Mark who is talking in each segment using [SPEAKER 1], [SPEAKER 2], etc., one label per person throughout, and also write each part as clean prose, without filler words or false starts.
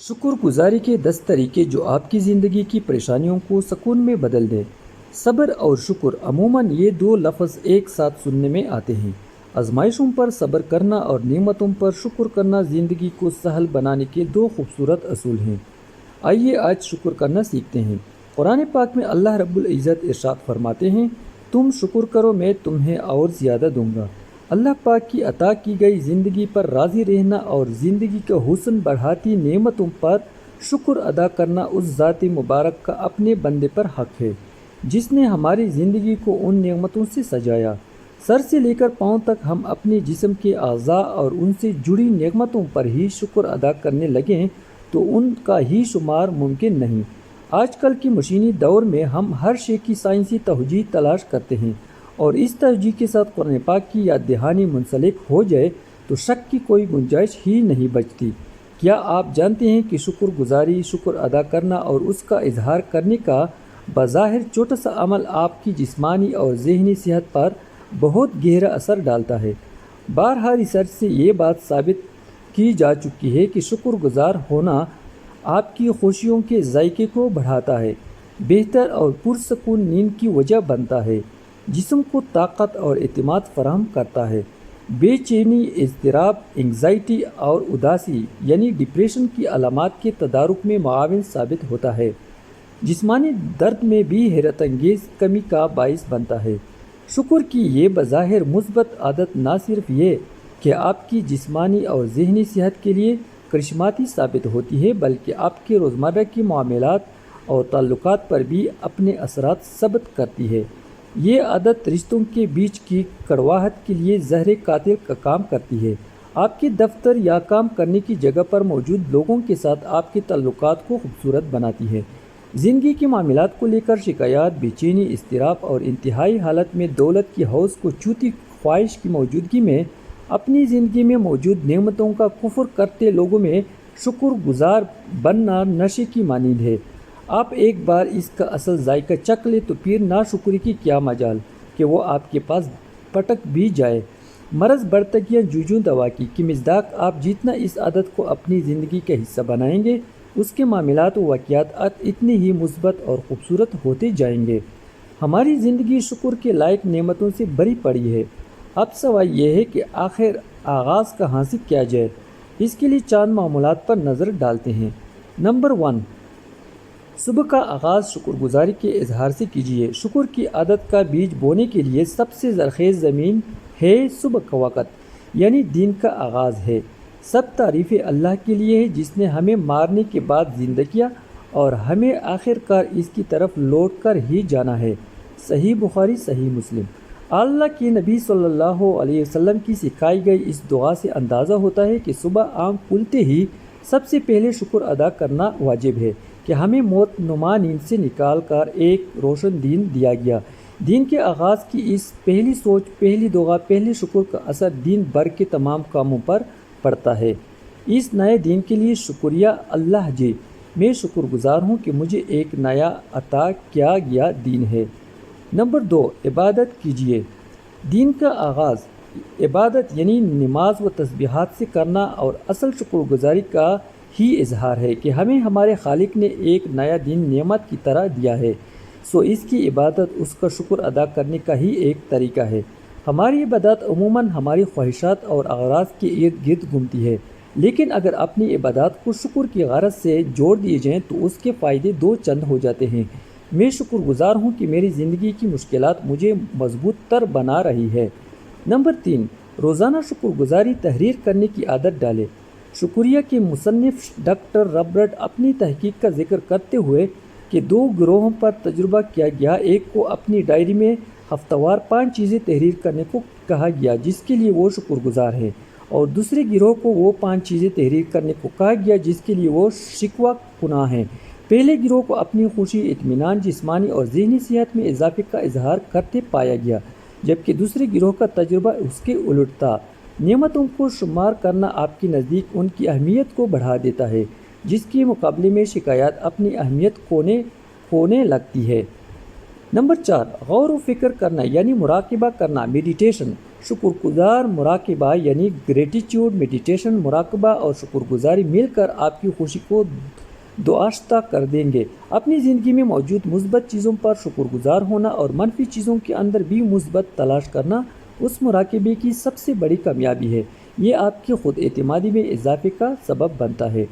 [SPEAKER 1] شکر گزاری کے 10 طریقے جو آپ کی زندگی کی پریشانیوں کو سکون میں بدل دیں۔ صبر اور شکر عموماً یہ دو لفظ ایک ساتھ سننے میں آتے ہیں۔ آزمائشوں پر صبر کرنا اور نعمتوں پر شکر کرنا زندگی کو سہل بنانے کے دو خوبصورت اصول ہیں۔ آئیے آج شکر کرنا سیکھتے ہیں۔ قرآن پاک میں اللہ رب العزت ارشاد فرماتے ہیں، تم شکر کرو میں تمہیں اور زیادہ دوں گا۔ اللہ پاک کی عطا کی گئی زندگی پر راضی رہنا اور زندگی کا حسن بڑھاتی نعمتوں پر شکر ادا کرنا اس ذات مبارک کا اپنے بندے پر حق ہے، جس نے ہماری زندگی کو ان نعمتوں سے سجایا۔ سر سے لے کر پاؤں تک ہم اپنے جسم کے اعضاء اور ان سے جڑی نعمتوں پر ہی شکر ادا کرنے لگیں تو ان کا ہی شمار ممکن نہیں۔ آج کل کے مشینی دور میں ہم ہر شے کی سائنسی توجیہ تلاش کرتے ہیں، اور اس توجیہ کے ساتھ قرآن پاک کی یاد دہانی منسلک ہو جائے تو شک کی کوئی گنجائش ہی نہیں بچتی۔ کیا آپ جانتے ہیں کہ شکر گزاری، شکر ادا کرنا اور اس کا اظہار کرنے کا بظاہر چھوٹا سا عمل آپ کی جسمانی اور ذہنی صحت پر بہت گہرا اثر ڈالتا ہے؟ بارہا ریسرچ سے یہ بات ثابت کی جا چکی ہے کہ شکر گزار ہونا آپ کی خوشیوں کے ذائقے کو بڑھاتا ہے، بہتر اور پرسکون نیند کی وجہ بنتا ہے، جسم کو طاقت اور اعتماد فراہم کرتا ہے، بے چینی، اضطراب، انگزائٹی اور اداسی یعنی ڈپریشن کی علامات کے تدارک میں معاون ثابت ہوتا ہے، جسمانی درد میں بھی حیرت انگیز کمی کا باعث بنتا ہے۔ شکر کی یہ بظاہر مثبت عادت نہ صرف یہ کہ آپ کی جسمانی اور ذہنی صحت کے لیے کرشماتی ثابت ہوتی ہے، بلکہ آپ کے روزمرہ کے معاملات اور تعلقات پر بھی اپنے اثرات ثبت کرتی ہے۔ یہ عادت رشتوں کے بیچ کی کڑواہٹ کے لیے زہر قاتل کا کام کرتی ہے۔ آپ کے دفتر یا کام کرنے کی جگہ پر موجود لوگوں کے ساتھ آپ کے تعلقات کو خوبصورت بناتی ہے۔ زندگی کے معاملات کو لے کر شکایات، بے چینی، اضطراب اور انتہائی حالت میں دولت کی حوث کو چھوتی خواہش کی موجودگی میں اپنی زندگی میں موجود نعمتوں کا کفر کرتے لوگوں میں شکر گزار بننا نشے کی مانند ہے۔ آپ ایک بار اس کا اصل ذائقہ چکھ لیں تو پھر ناشکری کی کیا مجال کہ وہ آپ کے پاس پٹک بھی جائے۔ مرض بڑھتک یا جوجوں دوا کی مصداق آپ جتنا اس عادت کو اپنی زندگی کا حصہ بنائیں گے، اس کے معاملات و واقعات اتنے ہی مثبت اور خوبصورت ہوتے جائیں گے۔ ہماری زندگی شکر کے لائق نعمتوں سے بھری پڑی ہے۔ اب سوال یہ ہے کہ آخر آغاز کہاں سے کیا جائے؟ اس کے لیے چند معمولات پر نظر ڈالتے ہیں۔ نمبر 1، صبح کا آغاز شکر گزاری کے اظہار سے کیجیے۔ شکر کی عادت کا بیج بونے کے لیے سب سے زرخیز زمین ہے صبح کا وقت، یعنی دن کا آغاز ہے۔ سب تعریفیں اللہ کے لیے ہے جس نے ہمیں مارنے کے بعد زندہ کیا اور ہمیں آخر کار اس کی طرف لوٹ کر ہی جانا ہے۔ صحیح بخاری، صحیح مسلم۔ اللہ کے نبی صلی اللہ علیہ وسلم کی سکھائی گئی اس دعا سے اندازہ ہوتا ہے کہ صبح آنکھ کھلتے ہی سب سے پہلے شکر ادا کرنا واجب ہے کہ ہمیں موت نما نیند سے نکال کر ایک روشن دن دیا گیا۔ دن کے آغاز کی اس پہلی سوچ، پہلی دعا، پہلے شکر کا اثر دن بھر کے تمام کاموں پر پڑتا ہے۔ اس نئے دن کے لیے شکریہ اللہ جی، میں شکر گزار ہوں کہ مجھے ایک نیا عطا کیا گیا دن ہے۔ نمبر 2، عبادت کیجیے۔ دن کا آغاز عبادت یعنی نماز و تسبیحات سے کرنا اور اصل شکر گزاری کا ہی اظہار ہے کہ ہمیں ہمارے خالق نے ایک نیا دن نعمت کی طرح دیا ہے، سو اس کی عبادت اس کا شکر ادا کرنے کا ہی ایک طریقہ ہے۔ ہماری عبادات عموماً ہماری خواہشات اور اغراض کے ارد گرد گھومتی ہے، لیکن اگر اپنی عبادات کو شکر کی غرض سے جوڑ دیے جائیں تو اس کے فائدے دو چند ہو جاتے ہیں۔ میں شکر گزار ہوں کہ میری زندگی کی مشکلات مجھے مضبوط تر بنا رہی ہے۔ نمبر 3، روزانہ شکر گزاری تحریر کرنے کی عادت ڈالیں۔ شکریہ کے مصنف ڈاکٹر رابرٹ اپنی تحقیق کا ذکر کرتے ہوئے کہ 2 گروہوں پر تجربہ کیا گیا، ایک کو اپنی ڈائری میں ہفتہ وار 5 چیزیں تحریر کرنے کو کہا گیا جس کے لیے وہ شکر گزار ہیں، اور دوسرے گروہ کو وہ 5 چیزیں تحریر کرنے کو کہا گیا جس کے لیے وہ شکوہ کناں ہیں۔ پہلے گروہ کو اپنی خوشی، اطمینان، جسمانی اور ذہنی صحت میں اضافے کا اظہار کرتے پایا گیا، جبکہ دوسرے گروہ کا تجربہ اس کے الٹ تھا۔ نعمتوں کو شمار کرنا آپ کے نزدیک ان کی اہمیت کو بڑھا دیتا ہے، جس کے مقابلے میں شکایات اپنی اہمیت کھونے لگتی ہے۔ نمبر 4، غور و فکر کرنا یعنی مراقبہ کرنا، میڈیٹیشن۔ شکر گزار مراقبہ یعنی گریٹیٹیوڈ میڈیٹیشن، مراقبہ اور شکر گزاری مل کر آپ کی خوشی کو دوآشتہ کر دیں گے۔ اپنی زندگی میں موجود مثبت چیزوں پر شکر گزار ہونا اور منفی چیزوں کے اندر بھی مثبت تلاش کرنا اس مراقبے کی سب سے بڑی کامیابی ہے۔ یہ آپ کی خود اعتمادی میں اضافے کا سبب بنتا ہے۔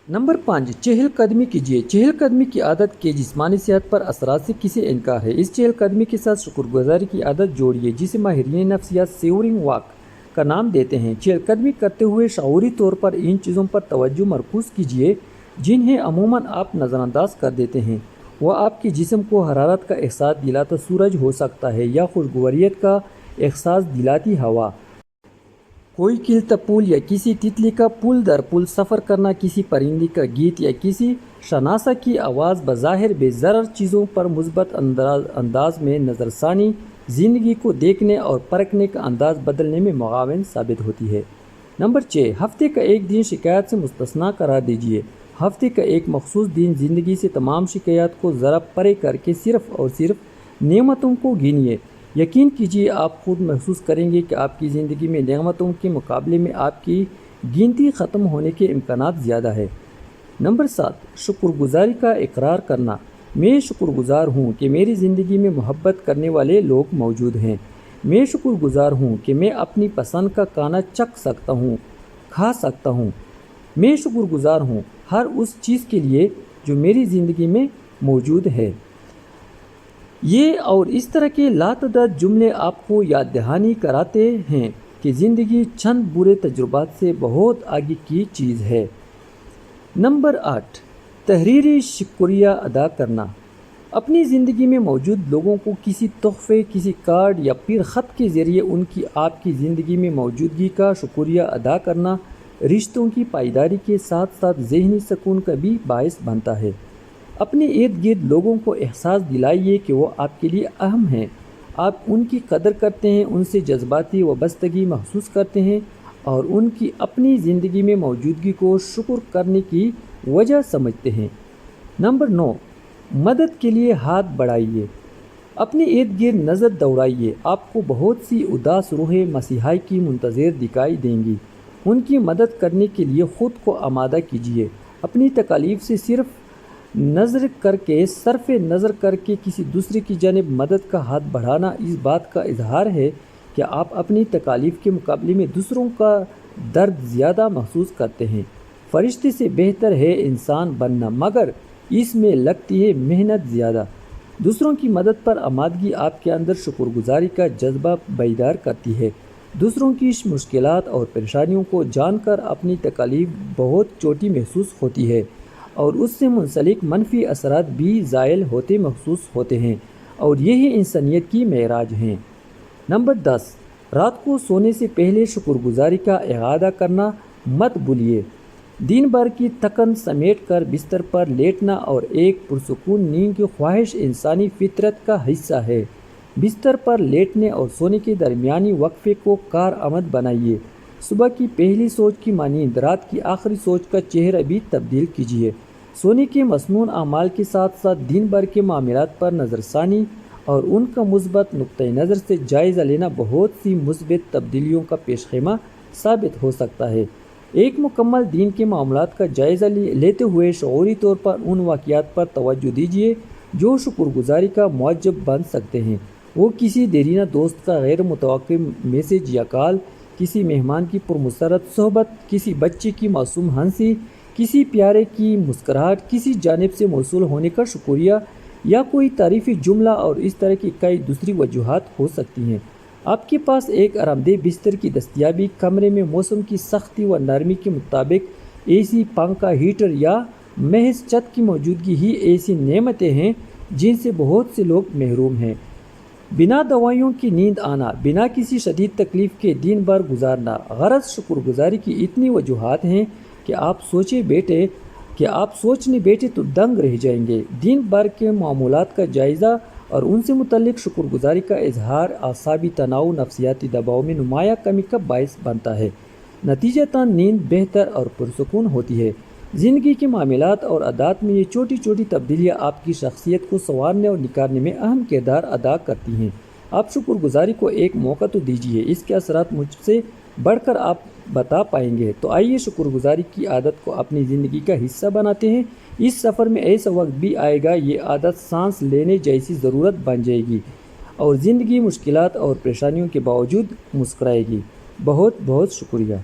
[SPEAKER 1] نمبر 5، چہل قدمی کیجیے۔ چہل قدمی کی عادت کے جسمانی صحت پر اثرات سے کسی انکار ہے۔ اس چہل قدمی کے ساتھ شکر گزاری کی عادت جوڑیے، جسے ماہرین نفسیات سیورنگ واک کا نام دیتے ہیں۔ چہل قدمی کرتے ہوئے شعوری طور پر ان چیزوں پر توجہ مرکوز کیجیے جنہیں عموماً آپ نظر انداز کر دیتے ہیں۔ وہ آپ کے جسم کو حرارت کا احساس دلاتا سورج ہو سکتا ہے یا خوشگواریت کا احساس دلاتی ہوا۔ کوئی کھلتا پھول یا کسی تتلی کا پل در پل سفر کرنا، کسی پرندے کا گیت یا کسی شناسہ کی آواز بظاہر بے ضرر چیزوں پر مثبت انداز میں نظر ثانی زندگی کو دیکھنے اور پرکھنے کا انداز بدلنے میں معاون ثابت ہوتی ہے۔ نمبر 6، ہفتے کا ایک دن شکایت سے مستثنیٰ قرار دیجیے۔ ہفتے کا ایک مخصوص دن زندگی سے تمام شکایات کو ذرا پرے کر کے صرف اور صرف نعمتوں کو گنیے۔ یقین کیجیے آپ خود محسوس کریں گے کہ آپ کی زندگی میں نعمتوں کے مقابلے میں آپ کی گنتی ختم ہونے کے امکانات زیادہ ہے۔ نمبر 7، شکر گزاری کا اقرار کرنا۔ میں شکر گزار ہوں کہ میری زندگی میں محبت کرنے والے لوگ موجود ہیں۔ میں شکر گزار ہوں کہ میں اپنی پسند کا کھانا چکھ سکتا ہوں، کھا سکتا ہوں۔ میں شکر گزار ہوں ہر اس چیز کے لیے جو میری زندگی میں موجود ہے۔ یہ اور اس طرح کے لاتعداد جملے آپ کو یاد دہانی کراتے ہیں کہ زندگی چند برے تجربات سے بہت آگے کی چیز ہے۔ نمبر 8، تحریری شکریہ ادا کرنا۔ اپنی زندگی میں موجود لوگوں کو کسی تحفے، کسی کارڈ یا پھر خط کے ذریعے ان کی آپ کی زندگی میں موجودگی کا شکریہ ادا کرنا رشتوں کی پائیداری کے ساتھ ساتھ ذہنی سکون کا بھی باعث بنتا ہے۔ اپنے ارد گرد لوگوں کو احساس دلائیے کہ وہ آپ کے لیے اہم ہیں، آپ ان کی قدر کرتے ہیں، ان سے جذباتی وابستگی محسوس کرتے ہیں اور ان کی اپنی زندگی میں موجودگی کو شکر کرنے کی وجہ سمجھتے ہیں۔ نمبر 9، مدد کے لیے ہاتھ بڑھائیے۔ اپنے ارد گرد نظر دوڑائیے، آپ کو بہت سی اداس روحیں مسیحائی کی منتظر دکھائی دیں گی۔ ان کی مدد کرنے کے لیے خود کو آمادہ کیجیے۔ اپنی تکالیف سے صرف صرف نظر کر کے کسی دوسرے کی جانب مدد کا ہاتھ بڑھانا اس بات کا اظہار ہے کہ آپ اپنی تکالیف کے مقابلے میں دوسروں کا درد زیادہ محسوس کرتے ہیں۔ فرشتے سے بہتر ہے انسان بننا، مگر اس میں لگتی ہے محنت زیادہ۔ دوسروں کی مدد پر آمادگی آپ کے اندر شکر گزاری کا جذبہ بیدار کرتی ہے۔ دوسروں کی مشکلات اور پریشانیوں کو جان کر اپنی تکالیف بہت چھوٹی محسوس ہوتی ہے اور اس سے منسلک منفی اثرات بھی زائل ہوتے محسوس ہوتے ہیں، اور یہی انسانیت کی معراج ہیں۔ نمبر 10، رات کو سونے سے پہلے شکر گزاری کا اعادہ کرنا مت بھولیے۔ دن بھر کی تھکن سمیٹ کر بستر پر لیٹنا اور ایک پرسکون نیند کی خواہش انسانی فطرت کا حصہ ہے۔ بستر پر لیٹنے اور سونے کے درمیانی وقفے کو کارآمد بنائیے۔ صبح کی پہلی سوچ کی مانند رات کی آخری سوچ کا چہرہ بھی تبدیل کیجیے۔ سونے کے مسنون اعمال کے ساتھ ساتھ دن بھر کے معاملات پر نظر ثانی اور ان کا مثبت نقطۂ نظر سے جائزہ لینا بہت سی مثبت تبدیلیوں کا پیش خیمہ ثابت ہو سکتا ہے۔ ایک مکمل دن کے معاملات کا جائزہ لیتے ہوئے شعوری طور پر ان واقعات پر توجہ دیجیے جو شکر گزاری کا موجب بن سکتے ہیں۔ وہ کسی دیرینہ دوست کا غیر متوقع میسج یا کال، کسی مہمان کی پرمسرت صحبت، کسی بچے کی معصوم ہنسی، کسی پیارے کی مسکراہٹ، کسی جانب سے موصول ہونے کا شکریہ یا کوئی تعریفی جملہ، اور اس طرح کی کئی دوسری وجوہات ہو سکتی ہیں۔ آپ کے پاس ایک آرام دہ بستر کی دستیابی، کمرے میں موسم کی سختی و نرمی کے مطابق اے سی، پنکھا، ہیٹر یا محض چھت کی موجودگی ہی ایسی نعمتیں ہیں جن سے بہت سے لوگ محروم ہیں۔ بنا دوائیوں کی نیند آنا، بنا کسی شدید تکلیف کے دن بھر گزارنا۔ غرض شکر گزاری کی اتنی وجوہات ہیں کہ آپ سوچنے بیٹھے تو دنگ رہ جائیں گے۔ دن بھر کے معمولات کا جائزہ اور ان سے متعلق شکر گزاری کا اظہار اعصابی تناؤ، نفسیاتی دباؤ میں نمایاں کمی کا باعث بنتا ہے۔ نتیجتاً نیند بہتر اور پرسکون ہوتی ہے۔ زندگی کے معاملات اور عادات میں یہ چھوٹی چھوٹی تبدیلیاں آپ کی شخصیت کو سنوارنے اور نکھارنے میں اہم کردار ادا کرتی ہیں۔ آپ شکر گزاری کو ایک موقع تو دیجیے، اس کے اثرات مجھ سے بڑھ کر آپ بتا پائیں گے۔ تو آئیے شکر گزاری کی عادت کو اپنی زندگی کا حصہ بناتے ہیں۔ اس سفر میں ایسا وقت بھی آئے گا یہ عادت سانس لینے جیسی ضرورت بن جائے گی اور زندگی مشکلات اور پریشانیوں کے باوجود مسکرائے گی۔ بہت بہت شکریہ۔